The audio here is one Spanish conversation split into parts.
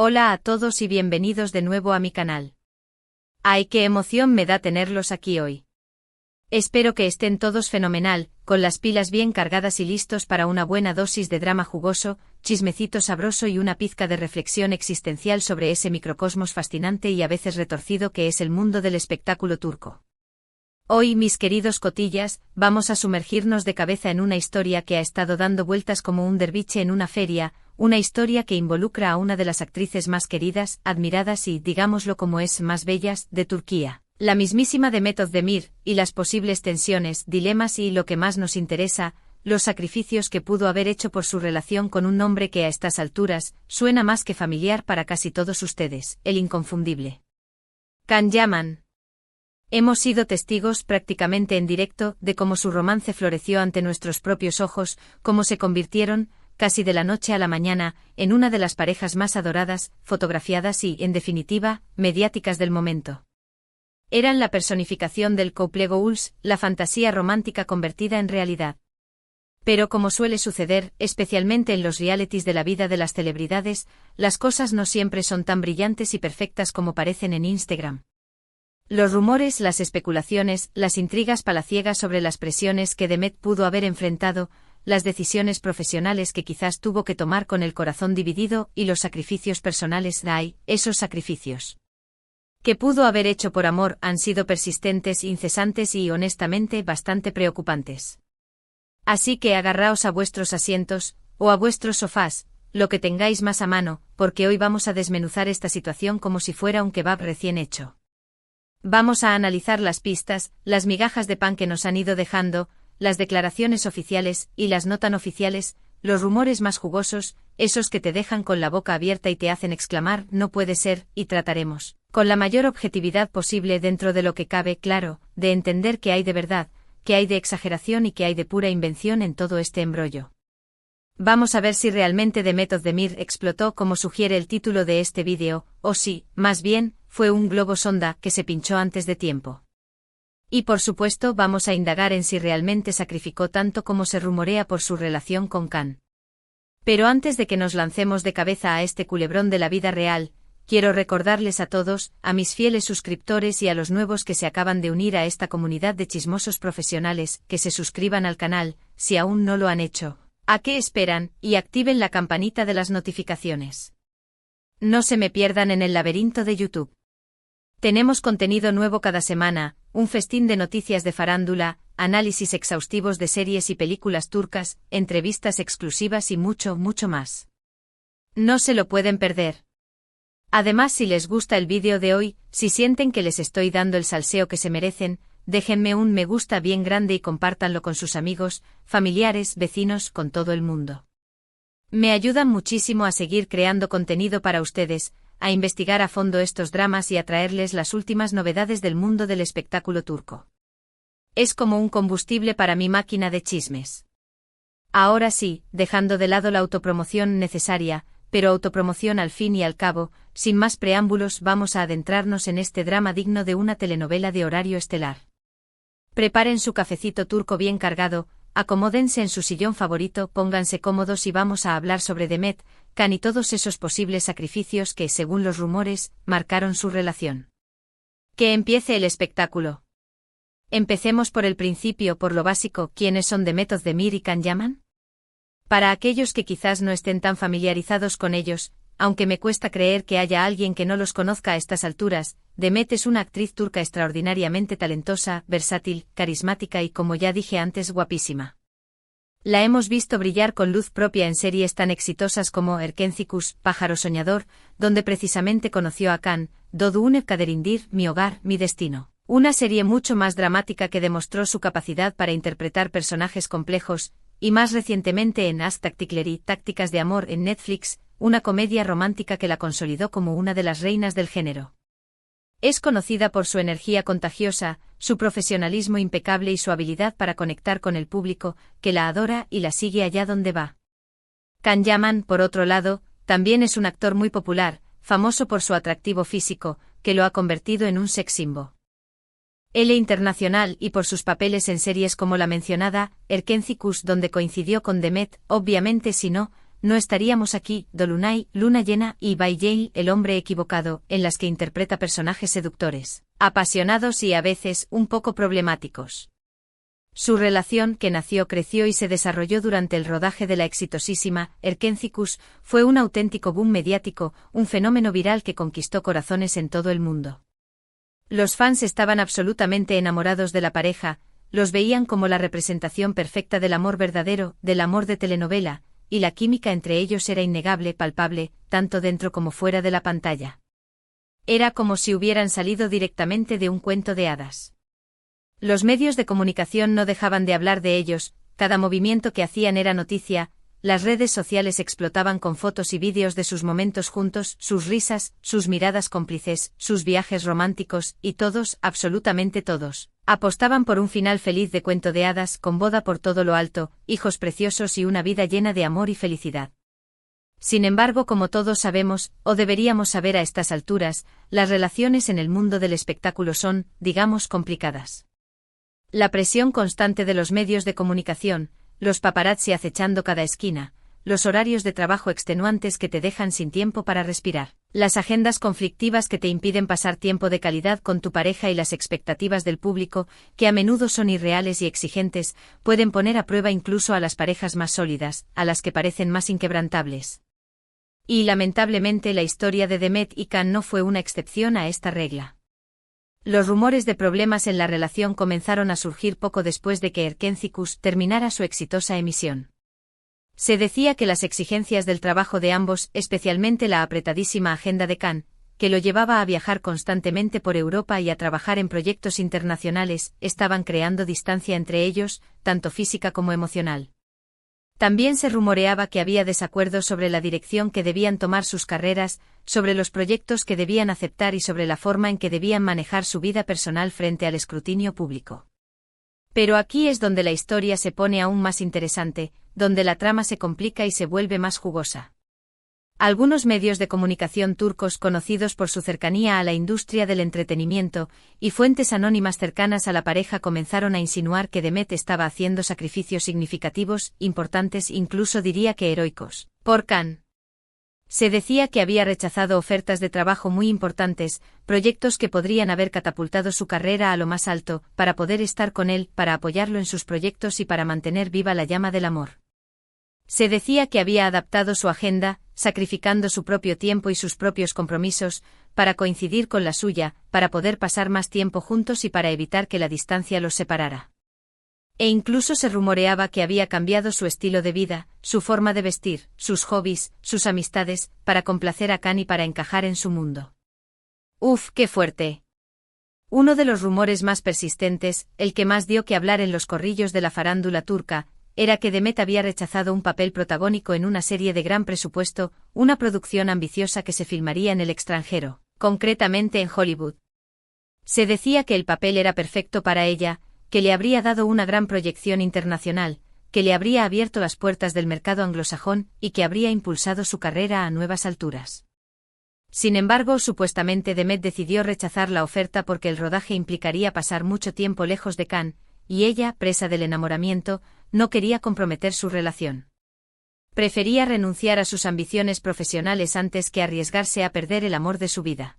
Hola a todos y bienvenidos de nuevo a mi canal. ¡Ay, qué emoción me da tenerlos aquí hoy! Espero que estén todos fenomenal, con las pilas bien cargadas y listos para una buena dosis de drama jugoso, chismecito sabroso y una pizca de reflexión existencial sobre ese microcosmos fascinante y a veces retorcido que es el mundo del espectáculo turco. Hoy, mis queridos cotillas, vamos a sumergirnos de cabeza en una historia que ha estado dando vueltas como un derviche en una feria, una historia que involucra a una de las actrices más queridas, admiradas y, digámoslo como es, más bellas, de Turquía, la mismísima Demet Özdemir, y las posibles tensiones, dilemas y, lo que más nos interesa, los sacrificios que pudo haber hecho por su relación con un hombre que a estas alturas, suena más que familiar para casi todos ustedes, el inconfundible Can Yaman. Hemos sido testigos prácticamente en directo de cómo su romance floreció ante nuestros propios ojos, cómo se convirtieron, casi de la noche a la mañana, en una de las parejas más adoradas, fotografiadas y, en definitiva, mediáticas del momento. Eran la personificación del couple goals, la fantasía romántica convertida en realidad. Pero como suele suceder, especialmente en los realities de la vida de las celebridades, las cosas no siempre son tan brillantes y perfectas como parecen en Instagram. Los rumores, las especulaciones, las intrigas palaciegas sobre las presiones que Demet pudo haber enfrentado, las decisiones profesionales que quizás tuvo que tomar con el corazón dividido y los sacrificios personales esos sacrificios que pudo haber hecho por amor han sido persistentes, incesantes y honestamente bastante preocupantes. Así que agarraos a vuestros asientos, o a vuestros sofás, lo que tengáis más a mano, porque hoy vamos a desmenuzar esta situación como si fuera un kebab recién hecho. Vamos a analizar las pistas, las migajas de pan que nos han ido dejando, las declaraciones oficiales y las no tan oficiales, los rumores más jugosos, esos que te dejan con la boca abierta y te hacen exclamar no puede ser, y trataremos, con la mayor objetividad posible dentro de lo que cabe, claro, de entender qué hay de verdad, qué hay de exageración y qué hay de pura invención en todo este embrollo. Vamos a ver si realmente Demet Özdemir explotó como sugiere el título de este vídeo, o si, más bien, fue un globo sonda que se pinchó antes de tiempo. Y por supuesto vamos a indagar en si realmente sacrificó tanto como se rumorea por su relación con Can. Pero antes de que nos lancemos de cabeza a este culebrón de la vida real, quiero recordarles a todos, a mis fieles suscriptores y a los nuevos que se acaban de unir a esta comunidad de chismosos profesionales, que se suscriban al canal, si aún no lo han hecho. ¿A qué esperan? Y activen la campanita de las notificaciones. No se me pierdan en el laberinto de YouTube. Tenemos contenido nuevo cada semana, un festín de noticias de farándula, análisis exhaustivos de series y películas turcas, entrevistas exclusivas y mucho, mucho más. No se lo pueden perder. Además, si les gusta el vídeo de hoy, si sienten que les estoy dando el salseo que se merecen, déjenme un me gusta bien grande y compártanlo con sus amigos, familiares, vecinos, con todo el mundo. Me ayudan muchísimo a seguir creando contenido para ustedes, a investigar a fondo estos dramas y a traerles las últimas novedades del mundo del espectáculo turco. Es como un combustible para mi máquina de chismes. Ahora sí, dejando de lado la autopromoción necesaria, pero autopromoción al fin y al cabo, sin más preámbulos vamos a adentrarnos en este drama digno de una telenovela de horario estelar. Preparen su cafecito turco bien cargado, acomódense en su sillón favorito, pónganse cómodos y vamos a hablar sobre Demet, Can y todos esos posibles sacrificios que, según los rumores, marcaron su relación. Que empiece el espectáculo. Empecemos por el principio, por lo básico, ¿quiénes son Demet Özdemir y Can Yaman? Para aquellos que quizás no estén tan familiarizados con ellos, aunque me cuesta creer que haya alguien que no los conozca a estas alturas, Demet es una actriz turca extraordinariamente talentosa, versátil, carismática y, como ya dije antes, guapísima. La hemos visto brillar con luz propia en series tan exitosas como Erkencikus, Pájaro Soñador, donde precisamente conoció a Can, Doğduğun Kaderindir, Mi Hogar, Mi Destino. Una serie mucho más dramática que demostró su capacidad para interpretar personajes complejos, y más recientemente en Aşk Taktikleri, Tácticas de Amor en Netflix, una comedia romántica que la consolidó como una de las reinas del género. Es conocida por su energía contagiosa, su profesionalismo impecable y su habilidad para conectar con el público, que la adora y la sigue allá donde va. Can Yaman, por otro lado, también es un actor muy popular, famoso por su atractivo físico, que lo ha convertido en un sex symbol. Él internacional y por sus papeles en series como la mencionada Erkencikus, donde coincidió con Demet, obviamente si no, no estaríamos aquí, Dolunay, luna llena, y Baijay, el hombre equivocado, en las que interpreta personajes seductores, apasionados y a veces un poco problemáticos. Su relación, que nació, creció y se desarrolló durante el rodaje de la exitosísima Erkenciskus, fue un auténtico boom mediático, un fenómeno viral que conquistó corazones en todo el mundo. Los fans estaban absolutamente enamorados de la pareja, los veían como la representación perfecta del amor verdadero, del amor de telenovela, y la química entre ellos era innegable, palpable, tanto dentro como fuera de la pantalla. Era como si hubieran salido directamente de un cuento de hadas. Los medios de comunicación no dejaban de hablar de ellos, cada movimiento que hacían era noticia, las redes sociales explotaban con fotos y vídeos de sus momentos juntos, sus risas, sus miradas cómplices, sus viajes románticos, y todos, absolutamente todos, apostaban por un final feliz de cuento de hadas, con boda por todo lo alto, hijos preciosos y una vida llena de amor y felicidad. Sin embargo, como todos sabemos, o deberíamos saber a estas alturas, las relaciones en el mundo del espectáculo son, digamos, complicadas. La presión constante de los medios de comunicación, los paparazzi acechando cada esquina, los horarios de trabajo extenuantes que te dejan sin tiempo para respirar, las agendas conflictivas que te impiden pasar tiempo de calidad con tu pareja y las expectativas del público, que a menudo son irreales y exigentes, pueden poner a prueba incluso a las parejas más sólidas, a las que parecen más inquebrantables. Y lamentablemente la historia de Demet y Can no fue una excepción a esta regla. Los rumores de problemas en la relación comenzaron a surgir poco después de que Erkenciskus terminara su exitosa emisión. Se decía que las exigencias del trabajo de ambos, especialmente la apretadísima agenda de Can, que lo llevaba a viajar constantemente por Europa y a trabajar en proyectos internacionales, estaban creando distancia entre ellos, tanto física como emocional. También se rumoreaba que había desacuerdos sobre la dirección que debían tomar sus carreras, sobre los proyectos que debían aceptar y sobre la forma en que debían manejar su vida personal frente al escrutinio público. Pero aquí es donde la historia se pone aún más interesante, donde la trama se complica y se vuelve más jugosa. Algunos medios de comunicación turcos conocidos por su cercanía a la industria del entretenimiento, y fuentes anónimas cercanas a la pareja comenzaron a insinuar que Demet estaba haciendo sacrificios significativos, importantes, incluso diría que heroicos, por Can. Se decía que había rechazado ofertas de trabajo muy importantes, proyectos que podrían haber catapultado su carrera a lo más alto, para poder estar con él, para apoyarlo en sus proyectos y para mantener viva la llama del amor. Se decía que había adaptado su agenda, sacrificando su propio tiempo y sus propios compromisos, para coincidir con la suya, para poder pasar más tiempo juntos y para evitar que la distancia los separara. E incluso se rumoreaba que había cambiado su estilo de vida, su forma de vestir, sus hobbies, sus amistades, para complacer a Can y para encajar en su mundo. ¡Uf, qué fuerte! Uno de los rumores más persistentes, el que más dio que hablar en los corrillos de la farándula turca, era que Demet había rechazado un papel protagónico en una serie de gran presupuesto, una producción ambiciosa que se filmaría en el extranjero, concretamente en Hollywood. Se decía que el papel era perfecto para ella, que le habría dado una gran proyección internacional, que le habría abierto las puertas del mercado anglosajón y que habría impulsado su carrera a nuevas alturas. Sin embargo, supuestamente Demet decidió rechazar la oferta porque el rodaje implicaría pasar mucho tiempo lejos de Can, y ella, presa del enamoramiento, no quería comprometer su relación. Prefería renunciar a sus ambiciones profesionales antes que arriesgarse a perder el amor de su vida.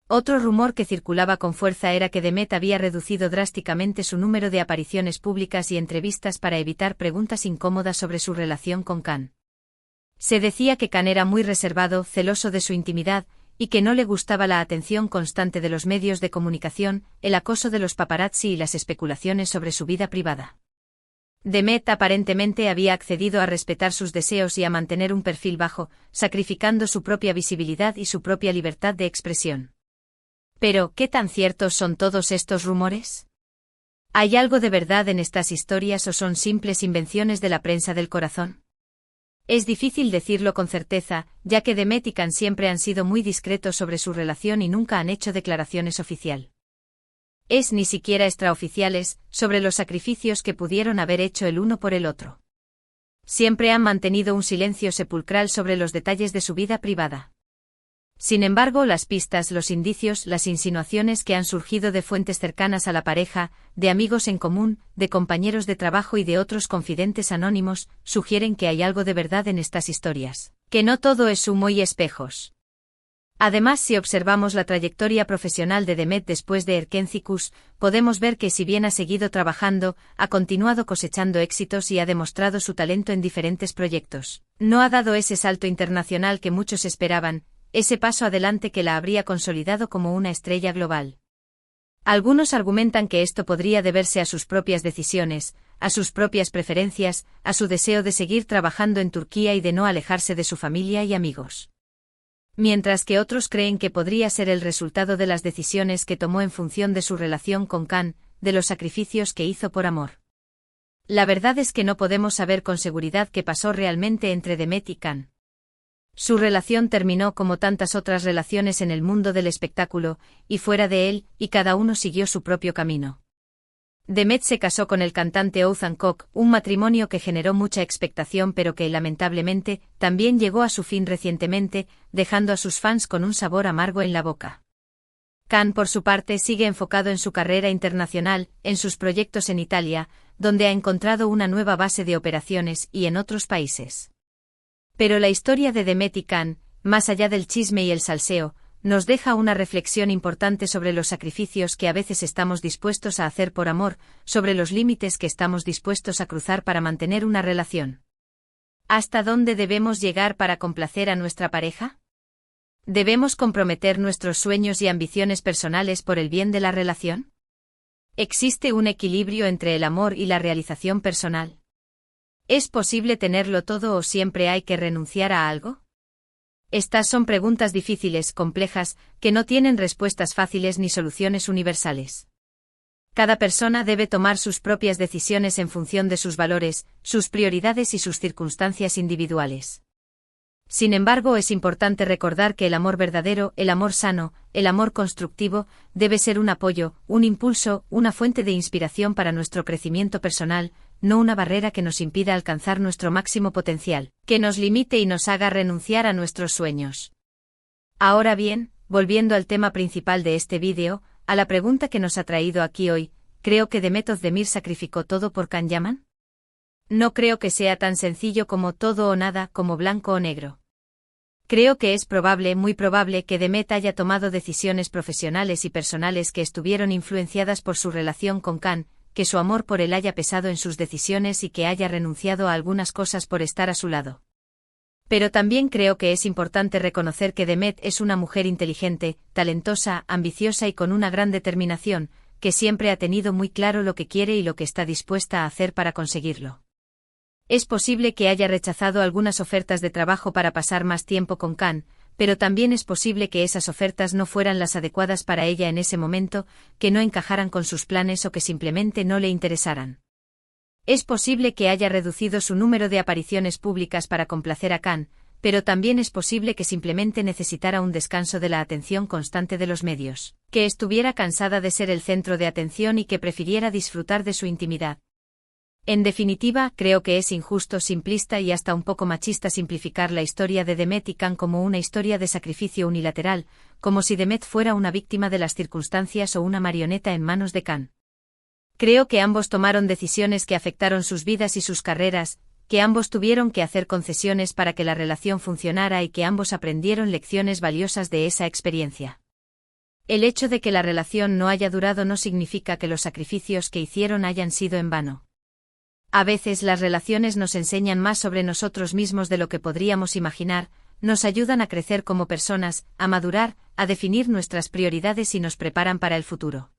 Otro rumor que circulaba con fuerza era que Demet había reducido drásticamente su número de apariciones públicas y entrevistas para evitar preguntas incómodas sobre su relación con Can. Se decía que Can era muy reservado, celoso de su intimidad, y que no le gustaba la atención constante de los medios de comunicación, el acoso de los paparazzi y las especulaciones sobre su vida privada. Demet aparentemente había accedido a respetar sus deseos y a mantener un perfil bajo, sacrificando su propia visibilidad y su propia libertad de expresión. Pero, ¿qué tan ciertos son todos estos rumores? ¿Hay algo de verdad en estas historias o son simples invenciones de la prensa del corazón? Es difícil decirlo con certeza, ya que Demet y Can siempre han sido muy discretos sobre su relación y nunca han hecho declaraciones oficiales. Ni siquiera extraoficiales, sobre los sacrificios que pudieron haber hecho el uno por el otro. Siempre han mantenido un silencio sepulcral sobre los detalles de su vida privada. Sin embargo, las pistas, los indicios, las insinuaciones que han surgido de fuentes cercanas a la pareja, de amigos en común, de compañeros de trabajo y de otros confidentes anónimos, sugieren que hay algo de verdad en estas historias, que no todo es humo y espejos. Además, si observamos la trayectoria profesional de Demet después de Erkenciskus, podemos ver que si bien ha seguido trabajando, ha continuado cosechando éxitos y ha demostrado su talento en diferentes proyectos. No ha dado ese salto internacional que muchos esperaban, ese paso adelante que la habría consolidado como una estrella global. Algunos argumentan que esto podría deberse a sus propias decisiones, a sus propias preferencias, a su deseo de seguir trabajando en Turquía y de no alejarse de su familia y amigos. Mientras que otros creen que podría ser el resultado de las decisiones que tomó en función de su relación con Can, de los sacrificios que hizo por amor. La verdad es que no podemos saber con seguridad qué pasó realmente entre Demet y Can. Su relación terminó como tantas otras relaciones en el mundo del espectáculo, y fuera de él, y cada uno siguió su propio camino. Demet se casó con el cantante Oğuzhan Koç, un matrimonio que generó mucha expectación pero que, lamentablemente, también llegó a su fin recientemente, dejando a sus fans con un sabor amargo en la boca. Can, por su parte, sigue enfocado en su carrera internacional, en sus proyectos en Italia, donde ha encontrado una nueva base de operaciones, y en otros países. Pero la historia de Demet y Can, más allá del chisme y el salseo, nos deja una reflexión importante sobre los sacrificios que a veces estamos dispuestos a hacer por amor, sobre los límites que estamos dispuestos a cruzar para mantener una relación. ¿Hasta dónde debemos llegar para complacer a nuestra pareja? ¿Debemos comprometer nuestros sueños y ambiciones personales por el bien de la relación? ¿Existe un equilibrio entre el amor y la realización personal? ¿Es posible tenerlo todo o siempre hay que renunciar a algo? Estas son preguntas difíciles, complejas, que no tienen respuestas fáciles ni soluciones universales. Cada persona debe tomar sus propias decisiones en función de sus valores, sus prioridades y sus circunstancias individuales. Sin embargo, es importante recordar que el amor verdadero, el amor sano, el amor constructivo, debe ser un apoyo, un impulso, una fuente de inspiración para nuestro crecimiento personal, no una barrera que nos impida alcanzar nuestro máximo potencial, que nos limite y nos haga renunciar a nuestros sueños. Ahora bien, volviendo al tema principal de este vídeo, a la pregunta que nos ha traído aquí hoy, ¿creo que Demet Özdemir sacrificó todo por Can Yaman? No creo que sea tan sencillo como todo o nada, como blanco o negro. Creo que es probable, muy probable, que Demet haya tomado decisiones profesionales y personales que estuvieron influenciadas por su relación con Can, que su amor por él haya pesado en sus decisiones y que haya renunciado a algunas cosas por estar a su lado. Pero también creo que es importante reconocer que Demet es una mujer inteligente, talentosa, ambiciosa y con una gran determinación, que siempre ha tenido muy claro lo que quiere y lo que está dispuesta a hacer para conseguirlo. Es posible que haya rechazado algunas ofertas de trabajo para pasar más tiempo con Can, pero también es posible que esas ofertas no fueran las adecuadas para ella en ese momento, que no encajaran con sus planes o que simplemente no le interesaran. Es posible que haya reducido su número de apariciones públicas para complacer a Can, pero también es posible que simplemente necesitara un descanso de la atención constante de los medios, que estuviera cansada de ser el centro de atención y que prefiriera disfrutar de su intimidad. En definitiva, creo que es injusto, simplista y hasta un poco machista simplificar la historia de Demet y Can como una historia de sacrificio unilateral, como si Demet fuera una víctima de las circunstancias o una marioneta en manos de Can. Creo que ambos tomaron decisiones que afectaron sus vidas y sus carreras, que ambos tuvieron que hacer concesiones para que la relación funcionara y que ambos aprendieron lecciones valiosas de esa experiencia. El hecho de que la relación no haya durado no significa que los sacrificios que hicieron hayan sido en vano. A veces las relaciones nos enseñan más sobre nosotros mismos de lo que podríamos imaginar, nos ayudan a crecer como personas, a madurar, a definir nuestras prioridades y nos preparan para el futuro.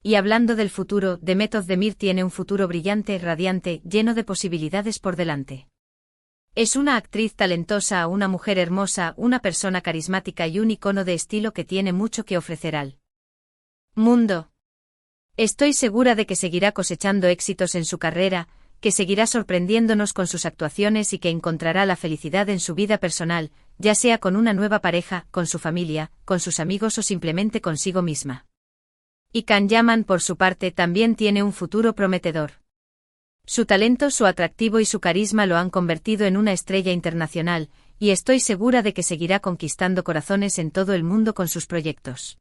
Y hablando del futuro, Demet Özdemir tiene un futuro brillante, radiante, lleno de posibilidades por delante. Es una actriz talentosa, una mujer hermosa, una persona carismática y un icono de estilo que tiene mucho que ofrecer al mundo. Estoy segura de que seguirá cosechando éxitos en su carrera, que seguirá sorprendiéndonos con sus actuaciones y que encontrará la felicidad en su vida personal, ya sea con una nueva pareja, con su familia, con sus amigos o simplemente consigo misma. Y Can Yaman, por su parte, también tiene un futuro prometedor. Su talento, su atractivo y su carisma lo han convertido en una estrella internacional, y estoy segura de que seguirá conquistando corazones en todo el mundo con sus proyectos.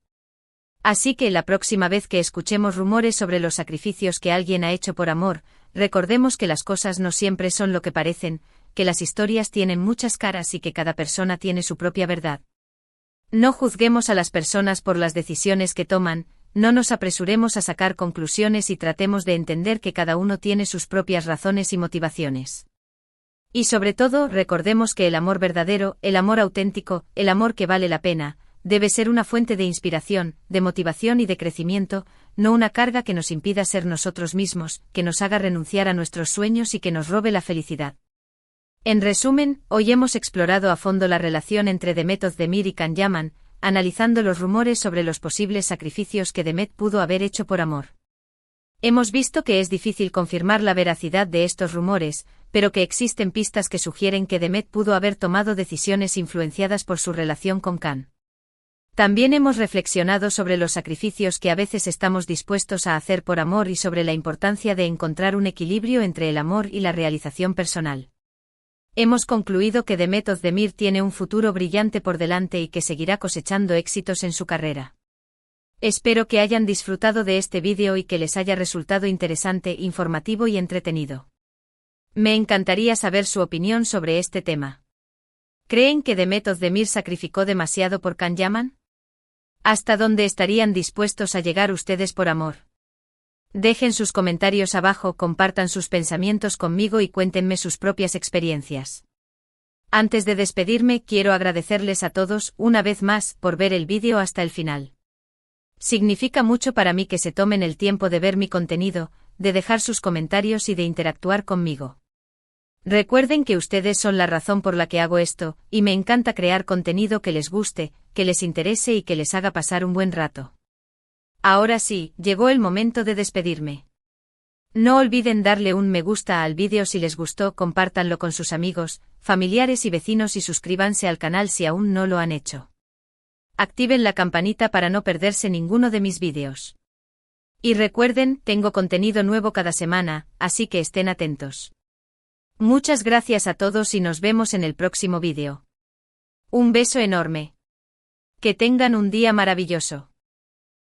Así que la próxima vez que escuchemos rumores sobre los sacrificios que alguien ha hecho por amor, recordemos que las cosas no siempre son lo que parecen, que las historias tienen muchas caras y que cada persona tiene su propia verdad. No juzguemos a las personas por las decisiones que toman, no nos apresuremos a sacar conclusiones y tratemos de entender que cada uno tiene sus propias razones y motivaciones. Y sobre todo, recordemos que el amor verdadero, el amor auténtico, el amor que vale la pena, debe ser una fuente de inspiración, de motivación y de crecimiento, no una carga que nos impida ser nosotros mismos, que nos haga renunciar a nuestros sueños y que nos robe la felicidad. En resumen, hoy hemos explorado a fondo la relación entre Demet Özdemir y Can Yaman, analizando los rumores sobre los posibles sacrificios que Demet pudo haber hecho por amor. Hemos visto que es difícil confirmar la veracidad de estos rumores, pero que existen pistas que sugieren que Demet pudo haber tomado decisiones influenciadas por su relación con Can. También hemos reflexionado sobre los sacrificios que a veces estamos dispuestos a hacer por amor y sobre la importancia de encontrar un equilibrio entre el amor y la realización personal. Hemos concluido que Demet Özdemir tiene un futuro brillante por delante y que seguirá cosechando éxitos en su carrera. Espero que hayan disfrutado de este vídeo y que les haya resultado interesante, informativo y entretenido. Me encantaría saber su opinión sobre este tema. ¿Creen que Demet Özdemir sacrificó demasiado por Can Yaman? ¿Hasta dónde estarían dispuestos a llegar ustedes por amor? Dejen sus comentarios abajo, compartan sus pensamientos conmigo y cuéntenme sus propias experiencias. Antes de despedirme, quiero agradecerles a todos, una vez más, por ver el vídeo hasta el final. Significa mucho para mí que se tomen el tiempo de ver mi contenido, de dejar sus comentarios y de interactuar conmigo. Recuerden que ustedes son la razón por la que hago esto, y me encanta crear contenido que les guste, que les interese y que les haga pasar un buen rato. Ahora sí, llegó el momento de despedirme. No olviden darle un me gusta al vídeo si les gustó, compártanlo con sus amigos, familiares y vecinos y suscríbanse al canal si aún no lo han hecho. Activen la campanita para no perderse ninguno de mis vídeos. Y recuerden, tengo contenido nuevo cada semana, así que estén atentos. Muchas gracias a todos y nos vemos en el próximo vídeo. Un beso enorme. Que tengan un día maravilloso.